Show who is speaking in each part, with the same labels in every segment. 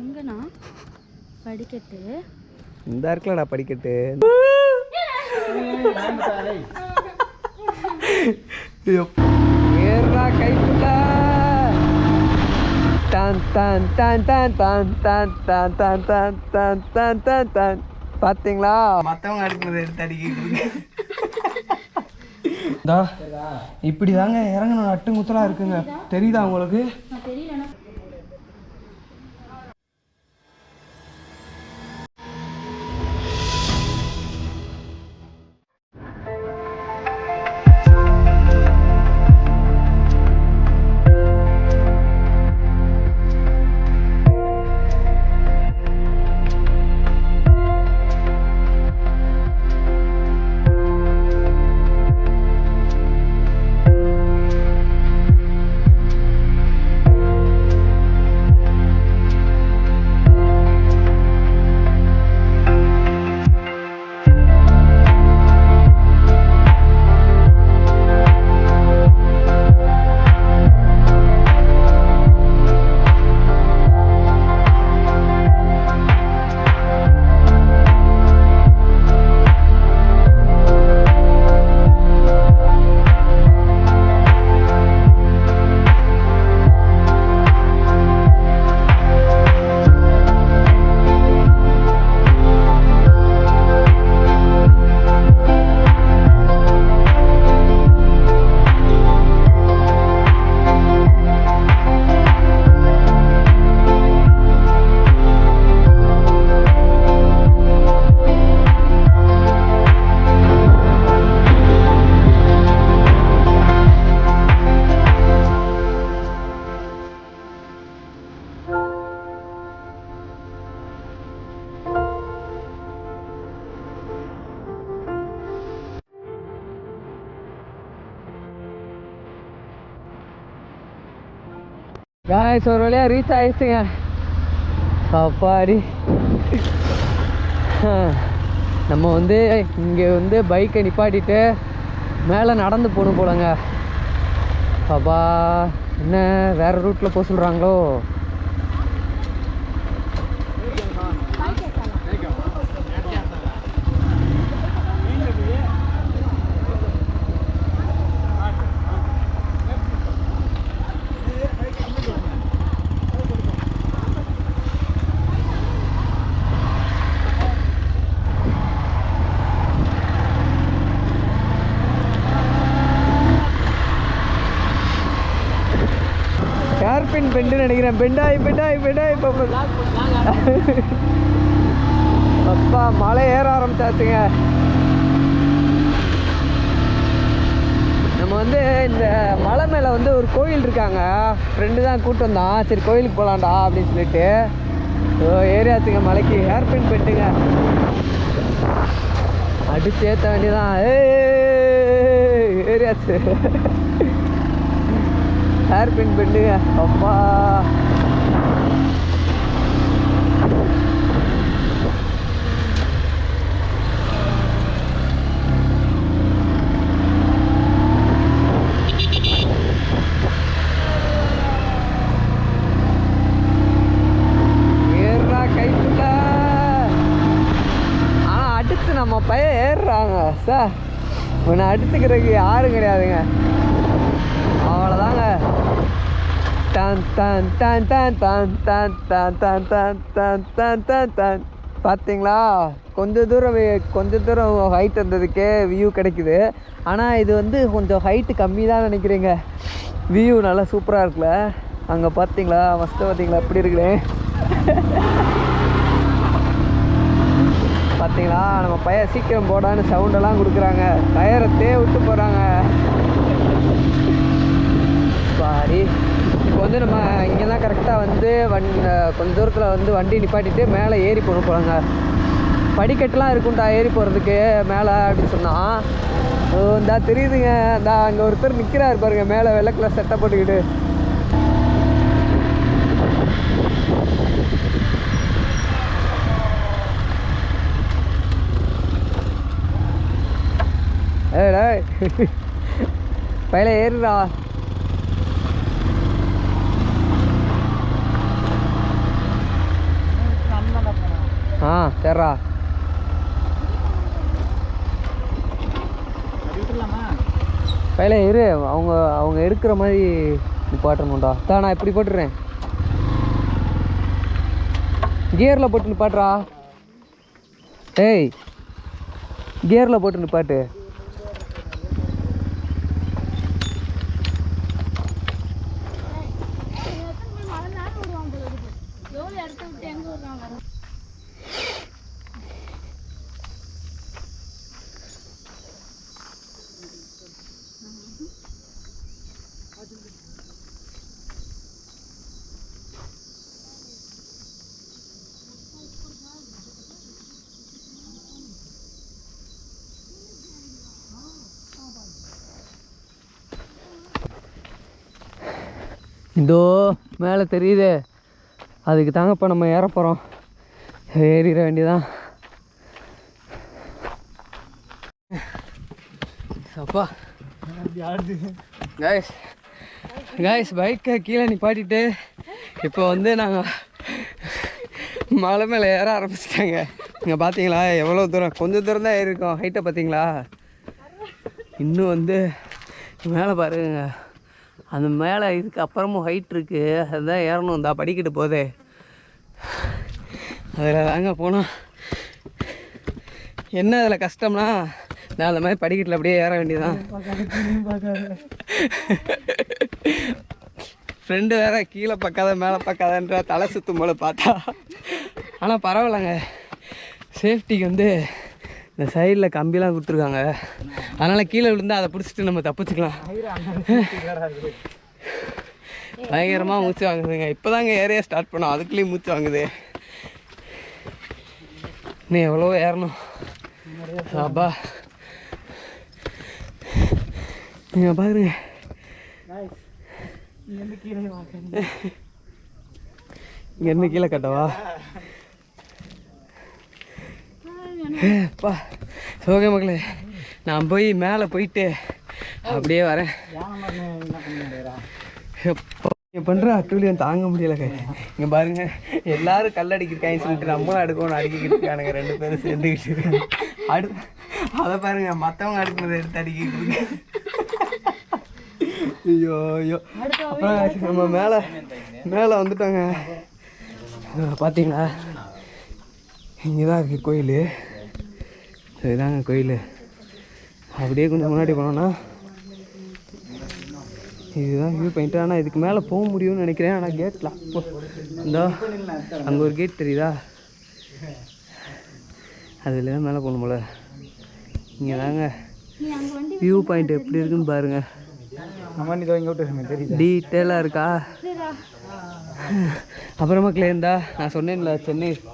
Speaker 1: எங்கண்ணா படிக்கட்டு?
Speaker 2: இந்த இருக்கலடா படிக்கட்டு. ஏறா கைப்புள்ள. டான் டான் டான் டான் டான் டான் டான் டான் டான் டான் டான் டான் டான். பார்த்தீங்களா மற்றவங்க அடிக்கிறது எடுத்து அடிக்கிட்டு இப்படி தாங்க இறங்கணும். அட்டுங்குத்தலாக இருக்குங்க. தெரியுதா உங்களுக்கு?
Speaker 1: தெரியலண்ணா.
Speaker 2: காய்ஸ் ஒரு வழியாக ரீச் ஆகிடுச்சுங்க. அப்பாடி. நம்ம வந்து இங்கே வந்து பைக்கை நிப்பாட்டிட்டு மேலே நடந்து போகணும் போலங்க. அப்பா என்ன வேறு ரூட்டில் போக சொல்கிறாங்களோ? ஹேர்பின் பெண்டு நினைக்கிறேன். பெண்டாய் அப்பா மலை ஏற ஆரம்பிச்சாச்சுங்க. நம்ம வந்து இந்த மலை மேலே வந்து ஒரு கோயில் இருக்காங்க. ஃப்ரெண்டு தான் கூப்பிட்டு வந்தான். சரி கோயிலுக்கு போகலான்டா அப்படின்னு சொல்லிட்டு ஏறியாச்சுங்க மலைக்கு. ஹேர்பின் பெண்டுங்க அடிச்சு ஏற்ற வேண்டியதான். ஏறியாச்சு ஹேர்பின் பெண்டுங்க. அப்பா ஏறா கைப்புள்ள. ஆனால் அடித்து நம்ம பையன் ஏறுறாங்க சார். உன்னை அடிச்சுக்கிறதுக்கு யாரும் கிடையாதுங்க. அவ்வளோதாங்க. டான் டான் டான் டான் டான் டான் டான் டான் டான் டான் டான் டான் டான். பார்த்தீங்களா கொஞ்சம் தூரம் ஹைட் இருந்ததுக்கே வியூ கிடைக்குது. ஆனால் இது வந்து கொஞ்சம் ஹைட்டு கம்மி தான் நினைக்கிறீங்க. வியூ நல்லா சூப்பராக இருக்குல்ல. அங்கே பார்த்தீங்களா ஃபஸ்ட்டு பார்த்தீங்களா எப்படி இருக்குன்னு பார்த்தீங்களா? நம்ம பையன் சீக்கிரம் போடான்னு சவுண்டெல்லாம் கொடுக்குறாங்க. டயரை விட்டு போகிறாங்க. சாரி. இப்போ வந்து நம்ம இங்கே தான் கரெக்டாக வந்து கொஞ்சம் தூரத்தில் வந்து வண்டி நிப்பாட்டிட்டு மேலே ஏறி போகணும் போகிறாங்க. படிக்கட்டுலாம் இருக்கும்டா ஏறி போகிறதுக்கு மேலே அப்படின்னு சொன்னால். இந்தா தெரியுதுங்க. இந்தா அங்கே ஒருத்தர் நிற்கிறாரு பாருங்க மேலே வெள்ளை கலர் சட்டை போட்டுக்கிட்டு. ஏடா பையில ஏறுடா. சரிடா. பையில இரு, அவங்க எடுக்கிற மாதிரி நிப்பாட்டணும்டா. தான் நான் இப்படி போட்டுறேன், கியரில் போட்டு நிப்பாட்டுறா. ஏய், கியரில் போட்டு நிப்பாட்டு. இதோ மேலே தெரியுது, அதுக்கு தாங்க இப்போ நம்ம ஏற போகிறோம். ஏறிட வேண்டியதான். அப்பா கைஸ் பைக்கை கீழே நிப்பாட்டிட்டு இப்போ வந்து நாங்கள் மலை மேலே ஏற ஆரம்பிச்சிட்டாங்க. இங்கே பார்த்தீங்களா எவ்வளோ தூரம், கொஞ்சம் தூரம் தான் ஏறிருக்கோம். ஹைட்டை பார்த்தீங்களா? இன்னும் வந்து மேலே பாருங்க, அந்த மேலே இதுக்கு அப்புறமும் ஹைட் இருக்குது. அதுதான் ஏறணும். தான் படிக்கிட்டு போதே அதில் தாங்க போனோம். என்ன அதில் கஷ்டம்னா, நான் அந்த மாதிரி படிக்கட்டில் அப்படியே ஏற வேண்டியதான். ஃப்ரெண்டு வேற கீழே பார்க்காத மேலே பார்க்காதன்ற தலை சுற்றும் போல பார்த்தா. ஆனால் பரவாயில்லைங்க, சேஃப்டிக்கு வந்து இந்த சைடில் கம்பிலாம் கொடுத்துருக்காங்க. அதனால் கீழே விழுந்தால் அதை பிடிச்சிட்டு நம்ம தப்பிச்சுக்கலாம். பயங்கரமாக மூச்சு வாங்குதுங்க. இப்போ தாங்க ஏறைய ஸ்டார்ட் பண்ணோம், அதுக்குள்ளேயும் மூச்சு வாங்குது. நீ எவ்வளோ ஏறணும் அப்பா. நீங்கள் பாருங்க, இங்கேருந்து கீழே கட்டவா? அப்பா சோகை மக்களே, நான் போய் மேலே போயிட்டு அப்படியே வரேன். பண்ணுற அட்டுலியும் தாங்க முடியலை. இங்கே பாருங்க, எல்லாரும் கல் அடிக்கிருக்காங்க சொல்லிட்டு நம்மளும் அடுக்கணும் அடிக்கிட்டு இருக்கானுங்க. 2 பேரும் சேர்ந்துக்கிட்டு அதை பாருங்க, மற்றவங்க அடுக்கிறத எடுத்து அடிக்கிட்டு இருக்கு. ஐயோ ஐயோ. அப்புறம் நம்ம மேலே வந்துட்டோங்க. பார்த்தீங்களா, இங்கே தான் இருக்குது கோயில். இதுதாங்க கோயில். அப்படியே கொஞ்சம் முன்னாடி போனோன்னா இதுதான் வியூ பாயிண்ட்டு. ஆனால் இதுக்கு மேலே போக முடியும்னு நினைக்கிறேன். ஆனால் கேட்டில் அப்போ இந்தோ அங்கே ஒரு கேட் தெரியுதா, அதில் தான் மேலே போகணும் போல. இங்கே தாங்க வியூ பாயிண்ட் எப்படி இருக்குன்னு பாருங்க. டீட்டெயிலாக இருக்கா? அப்புறமாக்கில் இருந்தா நான் சொன்னேன்ல,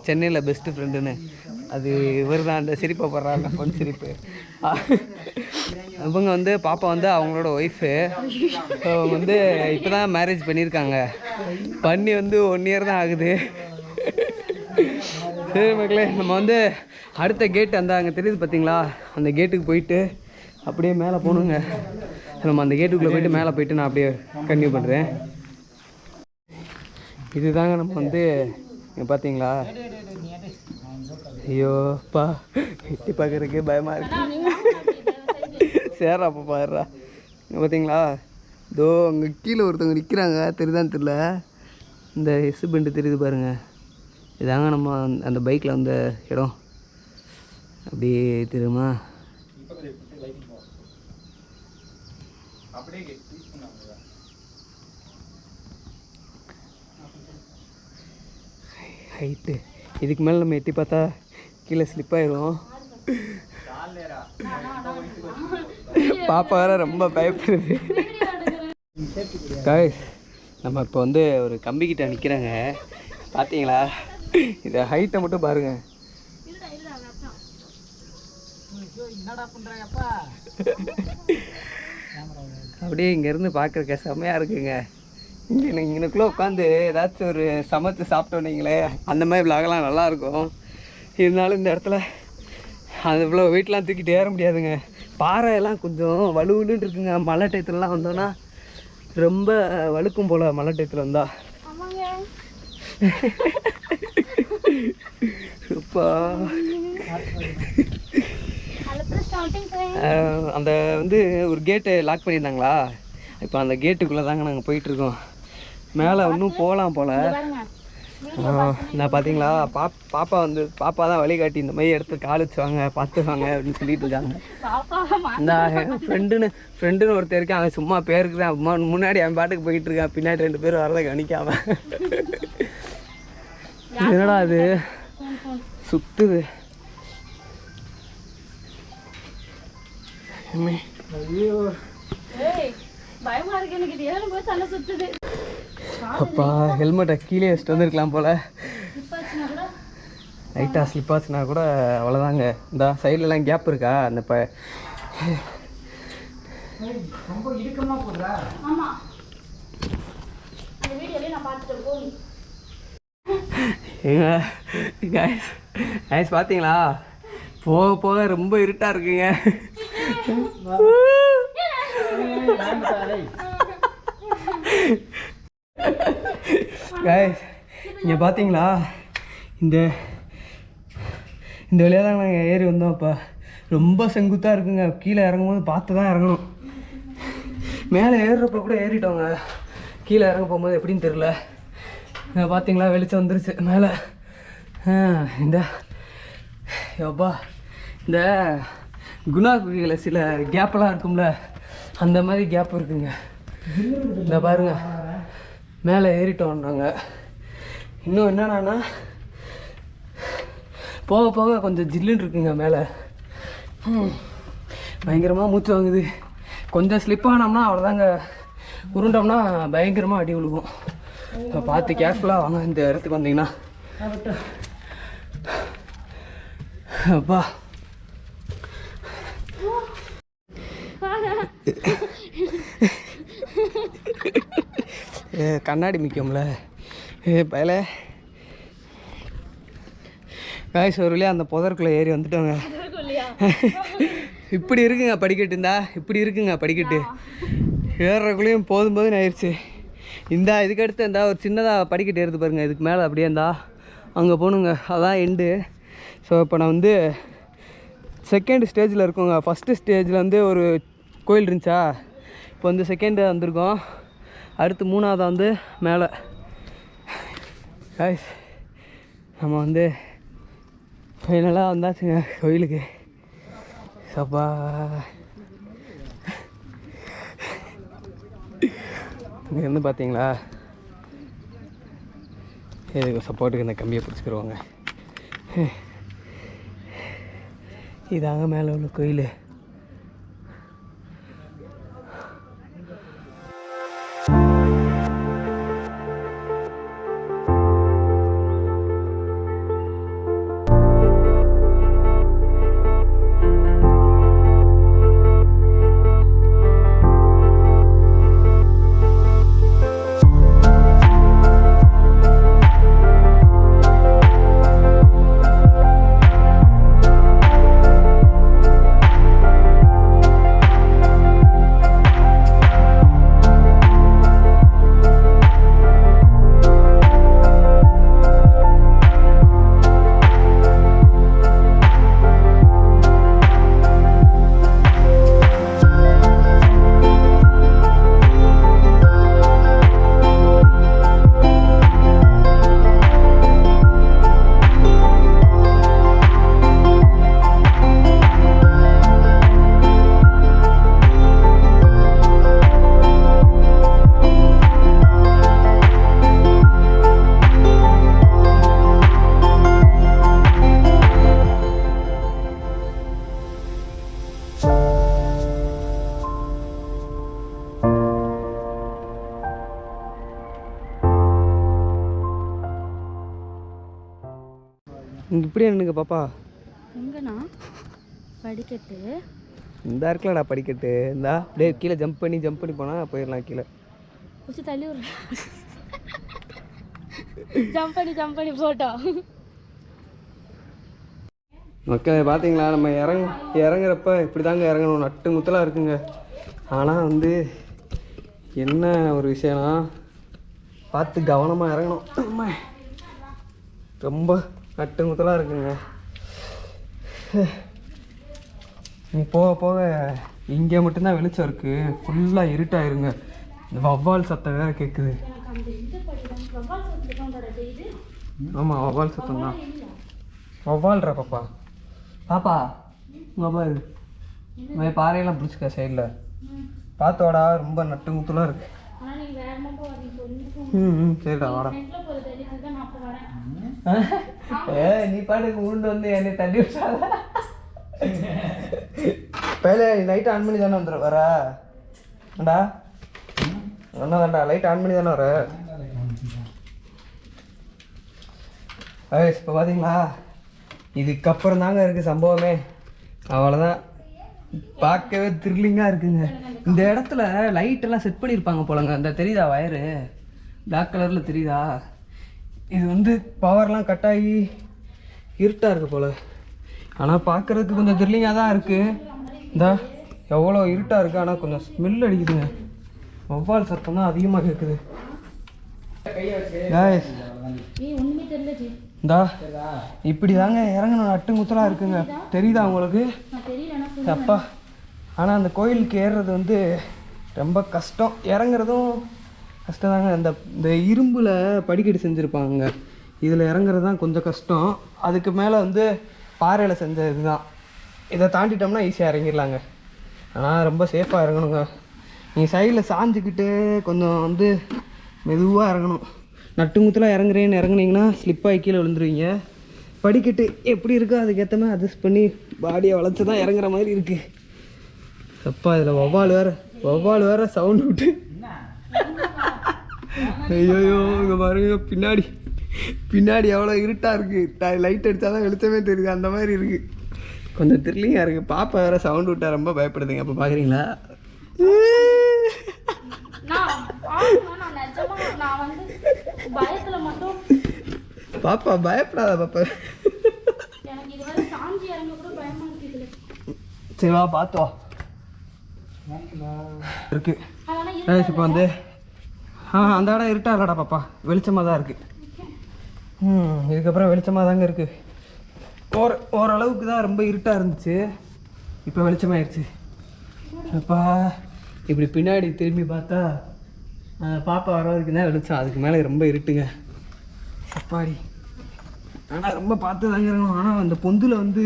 Speaker 2: சென்னையில் பெஸ்ட்டு ஃப்ரெண்டுன்னு, அது இவர் தான். அந்த சிரிப்பை போடுறாங்க, பொன் சிரிப்பு. இவங்க வந்து பாப்பா வந்து அவங்களோட ஒய்ஃபு. அவங்க வந்து இப்போ தான் மேரேஜ் பண்ணியிருக்காங்க. பண்ணி வந்து 1 இயர் தான் ஆகுது. சரி மக்களே, நம்ம வந்து அடுத்த கேட் அந்த அங்கே தெரியுது பார்த்தீங்களா, அந்த கேட்டுக்கு போயிட்டு அப்படியே மேலே போகணுங்க. நம்ம அந்த கேட்டுக்குள்ளே போயிட்டு மேலே போயிட்டு நான் அப்படியே கன்டினியூ பண்ணுறேன். இதுதாங்க நம்ம வந்து இங்கே பார்த்தீங்களா. ஐயோப்பா, எட்டி பார்க்குறதுக்கே பயமாக இருக்கு. சேரா அப்போ பாடுறா. இங்கே பார்த்தீங்களா, இதோ அங்கே கீழே ஒருத்தவங்க நிற்கிறாங்க, தெரியுதான்னு தெரியல. இந்த எஸ் பெண்டு தெரியுது பாருங்கள், இதாங்க நம்ம அந்த பைக்கில் வந்த இடம். அப்படியே தெரியுமா? ஹைட்டு இதுக்கு மேலே நம்ம எட்டி பார்த்தா கீழே ஸ்லிப் ஆயிடும். பாப்பா வேற ரொம்ப பயப்படுது. காய்ஸ், நம்ம இப்போ வந்து ஒரு கம்பிக்கிட்ட நிற்கிறாங்க. பார்த்தீங்களா, இதை ஹைட்டை மட்டும் பாருங்க. அப்படியே இங்கேருந்து பார்க்குறக்க செம்மையாக இருக்குங்க. இங்கனுக்குள்ளே உட்காந்து ஏதாச்சும் ஒரு சமைச்சு சாப்பிட்டோன்னீங்களே, அந்த மாதிரி விலாகலாம் நல்லாயிருக்கும். இருந்தாலும் இந்த இடத்துல அது இவ்வளோ வெயிட்லாம் தூக்கிட்டு ஏற முடியாதுங்க. பாறையெல்லாம் கொஞ்சம் வலுவலுன்னு இருக்குங்க. மழை டயத்துலலாம் வந்தோன்னா ரொம்ப வழுக்கும் போல். மழை டயத்தில் வந்தால் அப்பா அப்பா அந்த வந்து ஒரு கேட்டு லாக் பண்ணியிருந்தாங்களா, இப்போ அந்த கேட்டுக்குள்ளே தாங்க நாங்கள் போயிட்டுருக்கோம். மேலே இன்னும் போகலாம் போல். நான் பார்த்தீங்களா பாப்பா வந்து பாப்பா தான் வழிகாட்டி, இந்த மாதிரி இடத்துல கால் வச்சுவாங்க பார்த்துவாங்க அப்படின்னு சொல்லிட்டு இருக்காங்க. இந்த ஃப்ரெண்டுன்னு ஒருத்தர் இருக்கேன், அவன் சும்மா பேருக்கு தான் முன்னாடி அவன் பாட்டுக்கு போயிட்டு இருக்கான், பின்னாடி 2 பேர் வரதை கவனிக்காம. என்னடா அது சுத்துது. அப்பா ஹெல்மெட்டை கீழே வச்சுட்டு வந்துருக்கலாம் போல. லைட்டாக ஸ்லிப் ஆச்சுன்னா கூட அவ்வளோதாங்க. இந்த சைட்லலாம் கேப் இருக்கா, அந்த ரொம்ப இறுக்கமாக போடுறா. பார்த்தீங்களா, போக போக ரொம்ப இருட்டாக இருக்குங்க. இங்கே பார்த்தீங்களா, இந்த வழியாக தான் நாங்கள் ஏறி வந்தோம். அப்போ ரொம்ப செங்குத்தாக இருக்குங்க, கீழே இறங்கும்போது பார்த்து தான் இறங்கணும். மேலே ஏறுறப்ப கூட ஏறிட்டோங்க, கீழே இறங்க போகும்போது எப்படின்னு தெரில. பார்த்தீங்களா வெளிச்சம் வந்துருச்சு மேலே. இந்த எப்பா இந்த குணா குகையில் சில கேப்பெல்லாம் இருக்கும்ல, அந்த மாதிரி கேப் இருக்குங்க. இந்த பாருங்க மேலே ஏறிட்டோம் நாங்கள். இன்னும் என்னன்னா போக போக கொஞ்சம் ஜில்லுன்னு இருக்குங்க மேலே. பயங்கரமாக மூச்சு வாங்குது. கொஞ்சம் ஸ்லிப் ஆனோம்னா அவ்வளோதாங்க, உருண்டோம்னா பயங்கரமாக அடி விழுகும். இப்போ பார்த்து கேர்ஃபுல்லாக வாங்க இந்த இடத்துக்கு வந்தீங்கன்னா. அப்பா கண்ணாடி மிக்கம்ல பயல காய்ஸ். ஒரு வழியாக அந்த புதற்குள்ளே ஏறி வந்துட்டோங்க. இப்படி இருக்குங்க படிக்கட்டு, இப்படி இருக்குங்க படிக்கட்டு. ஏறுறக்குள்ளேயும் போதும் ஆயிடுச்சு. இதுக்கு அடுத்து ஒரு சின்னதாக படிக்கட்டு ஏறுது பாருங்கள், இதுக்கு மேலே அப்படியே அங்கே போகணுங்க, அதான் எண்டு. ஸோ இப்போ நான் வந்து செகண்ட் ஸ்டேஜில் இருக்கோங்க. ஃபஸ்ட்டு ஸ்டேஜில் வந்து ஒரு கோயில் இருந்துச்சா, இப்போ வந்து செகண்டு வந்திருக்கோம். அடுத்து 3ஆவது வந்து மேலே. காய்ஸ் நம்ம வந்து ஃபைனலாக வந்தாச்சுங்க கோயிலுக்கு. சப்பா இங்கே இருந்து பார்த்தீங்களா, இதுக்கு சப்போர்ட்டுக்கு இந்த கம்பியை பிடிச்சிக்கிடுவாங்க. இதாங்க மேலே உள்ள கோயில். இங்கே இப்படியே நின்னுங்க பாப்பா.
Speaker 1: எங்கண்ணா படிக்கட்டு?
Speaker 2: இந்த இருக்கலடா படிக்கட்டு. இந்தா அப்படியே கீழே ஜம்ப் பண்ணி போனால் போயிடலாம் கீழே.
Speaker 1: கொஞ்சம் தள்ளி ஒரு ஜம்ப் பண்ணி போட்டோம்.
Speaker 2: மக்களே பார்த்தீங்களா, நம்ம இறங்குறப்ப இப்படி தாங்க இறங்கணும், நட்டு முத்தலாக இருக்குங்க. ஆனால் வந்து என்ன ஒரு விஷயம்னா பார்த்து கவனமாக இறங்கணும். ரொம்ப நட்டு முத்தலாக இருக்குங்க. நீ போக போக இங்கே மட்டும்தான் வெளிச்சம் இருக்குது, ஃபுல்லாக இருட்டாயிருங்க. இந்த வவ்வால் சத்தம் வேறு கேட்குது. ஆமாம் வவ்வால் சத்தம் தான். வவ்வால்ரா பாப்பா. பாப்பா உங்கள் அப்பா இது பாறையெல்லாம் பிடிச்சிக்க சைடில் பார்த்தோடா. ரொம்ப நட்டு முத்தலாக இருக்கு. சரிடா வாடா. நீ பாட்டுக்கு உருண்டு வந்து என்னை தள்ளி விட்டாத. பேலே லைட் ஆன் பண்ணி தானே வந்துடும் வர ஏண்டா ஒன்றா தான்டா லைட் ஆன் பண்ணி தானே வர. இப்போ பார்த்தீங்களா இதுக்கப்புறம் தாங்க இருக்குது சம்பவமே. அவ்வளோதான், பார்க்கவே த்ரில்லிங்காக இருக்குங்க. இந்த இடத்துல லைட்டெல்லாம் செட் பண்ணியிருப்பாங்க போலங்க. அந்த தெரியுதா வயரு பிளாக் கலரில் தெரியுதா? இது வந்து பவர்லாம் கட் ஆகி இருட்டாக இருக்குது போல். ஆனால் பார்க்குறதுக்கு கொஞ்சம் த்ரில்லிங்காக தான் இருக்குது. இந்தா எவ்வளோ இருட்டாக இருக்குது, ஆனால் கொஞ்சம் ஸ்மெல் அடிக்குதுங்க. வவ்வால் சத்தம் தான் அதிகமாக கேட்குது. இந்தா இப்படி தாங்க இறங்கணும். நட்டு முத்தலாக இருக்குங்க. தெரியுதா உங்களுக்கு? அப்பா ஆனால் அந்த கோயிலுக்கு ஏறுறது வந்து ரொம்ப கஷ்டம், இறங்குறதும் கஷ்டம் தாங்க. இந்த இரும்பில் படிக்கட்டு செஞ்சுருப்பாங்க, இதில் இறங்குறது தான் கொஞ்சம் கஷ்டம். அதுக்கு மேலே வந்து பாறையில் செஞ்ச இதுதான். இதை தாண்டிட்டோம்னா ஈஸியாக இறங்கிடலாங்க. ஆனால் ரொம்ப சேஃபாக இறங்கணுங்க. நீங்கள் சைடில் சாஞ்சிக்கிட்டு கொஞ்சம் வந்து மெதுவாக இறங்கணும். நட்டுமுத்தலாக இறங்குனீங்கன்னா ஸ்லிப்பாகி கீழே விழுந்துருவீங்க. படிக்கட்டு எப்படி இருக்கோ அதுக்கேற்ற மாதிரி அட்ஜஸ்ட் பண்ணி பாடியை வளைச்சி தான் இறங்குற மாதிரி இருக்குது. அப்பா இதில் வவ்வால் வேறு சவுண்ட் விட்டு ஐயோ இங்கே பாருங்க. பின்னாடி எவ்வளோ இருட்டாக இருக்குது. லைட் அடித்தா தான் வெளிச்சமே தெரியுது, அந்த மாதிரி இருக்குது. கொஞ்சம் த்ரில்லிங்காக இருக்குது. பாப்பா வேறு சவுண்ட் விட்டா ரொம்ப பயப்படுதுங்க. அப்போ பார்க்குறீங்களா? பாப்பா பயப்படாத பாப்பா. சரி வா பார்த்தோம் இருக்கு. இப்போ வந்து அந்த இடம் இருட்டா இல்லடா பாப்பா, வெளிச்சமாக தான் இருக்குது. இதுக்கப்புறம் வெளிச்சமாக தாங்க இருக்குது. ஓரளவுக்கு தான் ரொம்ப இருட்டாக இருந்துச்சு, இப்போ வெளிச்சமாகிடுச்சு. அப்பா இப்படி பின்னாடி திரும்பி பார்த்தா பாப்பா வர வரைக்கும் தான் வெளிச்சம், அதுக்கு மேலே ரொம்ப இருட்டுங்க. அப்பாடி ஆனால் ரொம்ப பார்த்து தாங்க இருக்கணும். ஆனால் அந்த பொந்தில் வந்து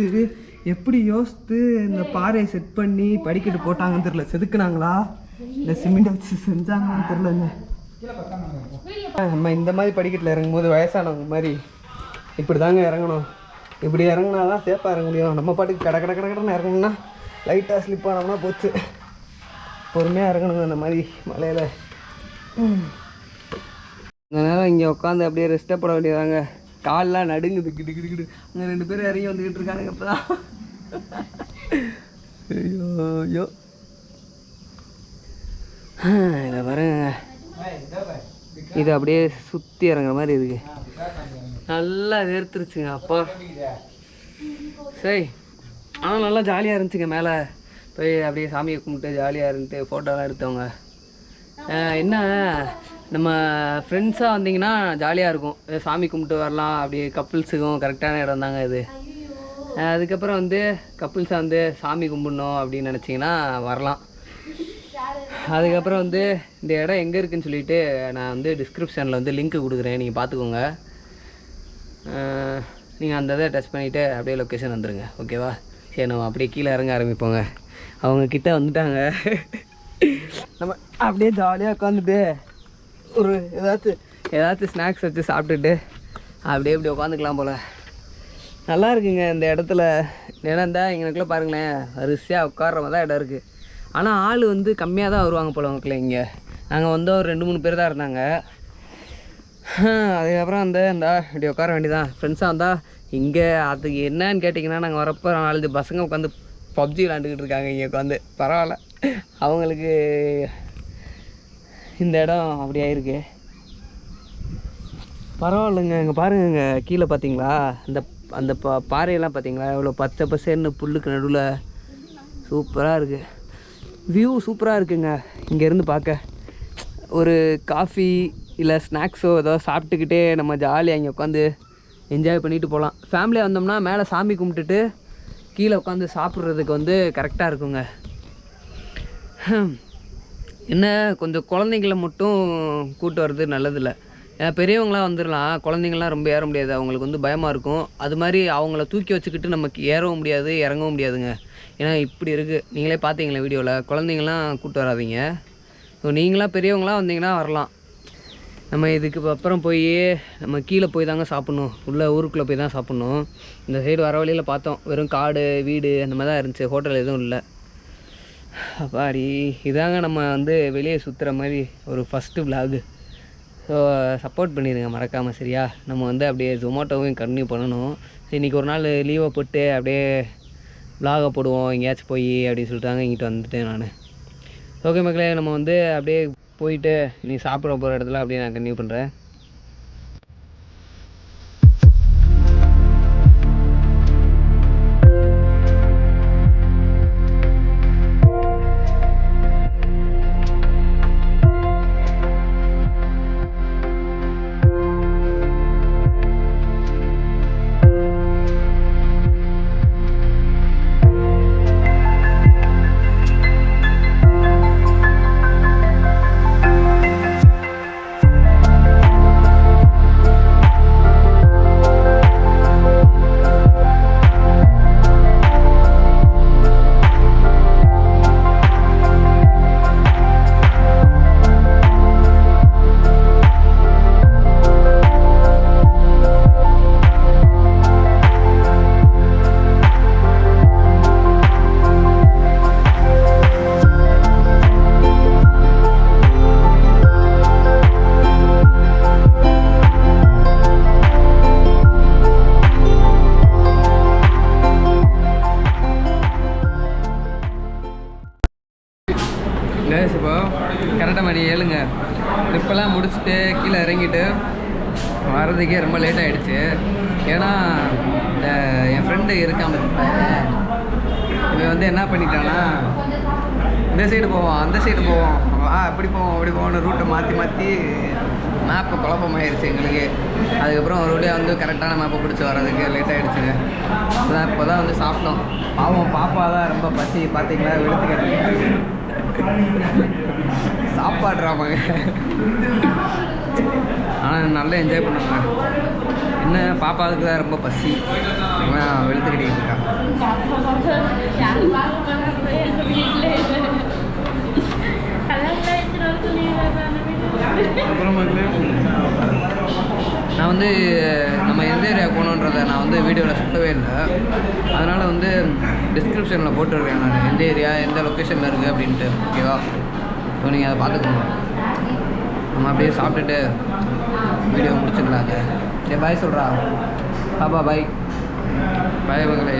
Speaker 2: எப்படி யோசித்து இந்த பாறையை செட் பண்ணி படிக்கட்டு போட்டாங்கன்னு தெரில. செதுக்குனாங்களா இல்லை சிமெண்ட் வச்சு செஞ்சாங்கன்னு தெரிலங்க. நம்ம இந்த மாதிரி படிக்கட்டில் இறங்கும்போது வயசானவங்க மாதிரி இப்படி தாங்க இறங்கணும். இப்படி இறங்கினா தான் சேஃபாக இறங்க முடியும். நம்ம பாட்டுக்கு கடன்னு இறங்கணும்னா லைட்டாக ஸ்லிப் ஆனோம்னா போச்சு. பொறுமையாக இறங்கணுங்க இந்த மாதிரி மலையில். இந்த நேரம் இங்கே உட்காந்து அப்படியே ரெஸ்ட்டாக போட வேண்டியதாங்க. கால்லாம் நடுங்குது கிடு கிடு கிடு. அங்கே 2 பேரும் இறங்கி வந்துக்கிட்டு இருக்கானுங்க இப்போ தான். ஐயோ இதை பாருங்க, இது அப்படியே சுற்றி இறங்குற மாதிரி இருக்கு. நல்லா வேர்த்துருச்சுங்க அப்பா. சரி ஆனால் நல்லா ஜாலியாக இருந்துச்சுங்க. மேலே போய் அப்படியே சாமியை கும்பிட்டு ஜாலியாக இருந்துட்டு ஃபோட்டோலாம் எடுத்தவங்க. என்ன நம்ம ஃப்ரெண்ட்ஸாக வந்தீங்கன்னா ஜாலியாக இருக்கும், சாமி கும்பிட்டு வரலாம். அப்படியே கப்புள்ஸுக்கும் கரெக்டான இடம் தாங்க இது. அதுக்கப்புறம் வந்து கப்புள்ஸாக வந்து சாமி கும்பிடணும் அப்படின்னு நினச்சிங்கன்னா வரலாம். அதுக்கப்புறம் வந்து இந்த இடம் எங்கே இருக்குதுன்னு சொல்லிவிட்டு நான் வந்து டிஸ்கிரிப்ஷனில் வந்து லிங்க்கு கொடுக்குறேன், நீங்கள் பார்த்துக்கோங்க. நீங்கள் அந்த இதை டச் பண்ணிவிட்டு அப்படியே லொக்கேஷன் வந்துடுங்க, ஓகேவா? சரி நம்ம அப்படியே கீழே இறங்க ஆரம்பிப்போங்க. அவங்கக்கிட்ட வந்துட்டாங்க. நம்ம அப்படியே ஜாலியாக உட்காந்துட்டு ஒரு ஏதாச்சும் ஸ்நாக்ஸ் வச்சு சாப்பிட்டுட்டு அப்படியே இப்படி உட்காந்துக்கலாம் போல். நல்லா இருக்குங்க இந்த இடத்துல. இடம் தான் எங்களுக்குள்ளே பாருங்களேன், வரிசையாக உட்கார்ற மாதிரி தான் இடம் இருக்குது. ஆனால் ஆள் வந்து கம்மியாக தான் வருவாங்க போல உங்களுக்குள்ள. இங்கே நாங்கள் வந்து ஒரு 2-3 பேர் தான் இருந்தாங்க. அதுக்கப்புறம் வந்து இப்படி உட்கார வேண்டியதான். ஃப்ரெண்ட்ஸாக வந்தால் இங்கே அதுக்கு என்னன்னு கேட்டிங்கன்னா, நாங்கள் வரப்போ 4-5 பசங்க உட்காந்து பப்ஜி விளாண்டுக்கிட்டு இருக்காங்க இங்கே உட்காந்து. பரவாயில்ல, அவங்களுக்கு இந்த இடம் அப்படி ஆயிருக்கு. பரவாயில்லைங்க. இங்கே பாருங்க, கீழே பார்த்தீங்களா அந்த பாறையெல்லாம் பார்த்தீங்களா, எவ்வளோ பச்சை பசேன்னு புல்லுக்கு நடுவில் சூப்பராக இருக்குது. வியூ சூப்பராக இருக்குங்க இங்கேருந்து பார்க்க. ஒரு காஃபி இல்லை ஸ்நாக்ஸோ ஏதோ சாப்பிட்டுக்கிட்டே நம்ம ஜாலியாக இங்கே உட்காந்து என்ஜாய் பண்ணிட்டு போகலாம். ஃபேமிலியாக வந்தோம்னா மேலே சாமி கும்பிட்டுட்டு கீழே உட்காந்து சாப்பிட்றதுக்கு வந்து கரெக்டாக இருக்குங்க. என்ன கொஞ்சம் குழந்தைங்கள மட்டும் கூட்டு வர்றது நல்லதில்லை. ஏன்னா பெரியவங்களாம் வந்துடலாம், குழந்தைங்களாம் ரொம்ப ஏற முடியாது, அவங்களுக்கு வந்து பயமாக இருக்கும். அது மாதிரி அவங்கள தூக்கி வச்சுக்கிட்டு நமக்கு ஏறவும் முடியாது இறங்கவும் முடியாதுங்க. ஏன்னா இப்படி இருக்குது, நீங்களே பார்த்தீங்களே வீடியோவில், குழந்தைங்களாம் கூட்டு வராதீங்க. ஸோ நீங்களாம் பெரியவங்களாம் வந்தீங்கன்னா வரலாம். நம்ம இதுக்கு அப்புறம் போய் நம்ம கீழே போய் தாங்க சாப்பிட்ணும், உள்ளே ஊருக்குள்ளே போய் தான் சாப்பிட்ணும். இந்த சைடு வர வழியில் பார்த்தோம், வெறும் காடு வீடு அந்த மாதிரி தான் இருந்துச்சு, ஹோட்டல் எதுவும் இல்லை. அப்பாடி இதாங்க நம்ம வந்து வெளியே சுற்றுற மாதிரி ஒரு ஃபஸ்ட்டு விலாகு. ஸோ சப்போர்ட் பண்ணிடுங்க மறக்காமல், சரியா? நம்ம வந்து அப்படியே ஜொமேட்டோவும் கன்டினியூ பண்ணணும். சரி, இன்றைக்கி ஒரு நாள் லீவை போட்டு அப்படியே விலாகை போடுவோம் எங்கேயாச்சும் போய் அப்படின்னு சொல்லிட்டாங்க. இங்கிட்ட வந்துட்டேன் நான். ஓகே மக்களே, நம்ம வந்து அப்படியே போயிட்டு நீ சாப்பிட போகிற இடத்துல அப்படியே நான் கன்டினியூ பண்ணுறேன். இப்போ கரெக்டாக மணி 7ங்க. ட்ரிப்பெல்லாம் முடிச்சுட்டு கீழே இறங்கிட்டு வர்றதுக்கே ரொம்ப லேட் ஆகிடுச்சு. ஏன்னா இந்த என் ஃப்ரெண்டு இருக்காம இவன் வந்து என்ன பண்ணிட்டான்னா, இந்த சைடு போவோம் அந்த சைடு போவோம் அப்படி போவோம்னு ரூட்டை மாற்றி மேப்பு குழப்பமாயிருச்சு எங்களுக்கு. அதுக்கப்புறம் ஒரு வழியாக வந்து கரெக்டான மேப்பை பிடிச்சி வர்றதுக்கு லேட் ஆகிடுச்சுங்க. இப்போ தான் வந்து சாப்பிட்டோம். பாவம் பாப்பா தான் ரொம்ப பசி, பார்த்தீங்களா? வெளுத்துக்கிட்டு சாப்பாடுறாமாங்க. ஆனால் நல்லா என்ஜாய் பண்ணுவாங்க. என்ன பாப்பாவுக்கு தான் ரொம்ப பசி, வெளுத்துக்கிட்டே இருக்கான். அப்புறம் நான் வந்து நம்ம எந்த ஏரியா போகணுன்றதை நான் வந்து வீடியோவில் சொல்லவே இல்லை. அதனால் வந்து டிஸ்கிரிப்ஷனில் போட்டுருக்கேன் நான் எந்த ஏரியா எந்த லொக்கேஷனில் இருக்குது அப்படின்ட்டு. ஓகேவா? ஸோ நீங்கள் அதை பார்த்துக்கணும். நம்ம அப்படியே சாப்பிட்டுட்டு வீடியோ முடிச்சுக்கலாங்க. சரி, பாய் சொல்கிறா. பாப்பா பாய். பாய் மகளே.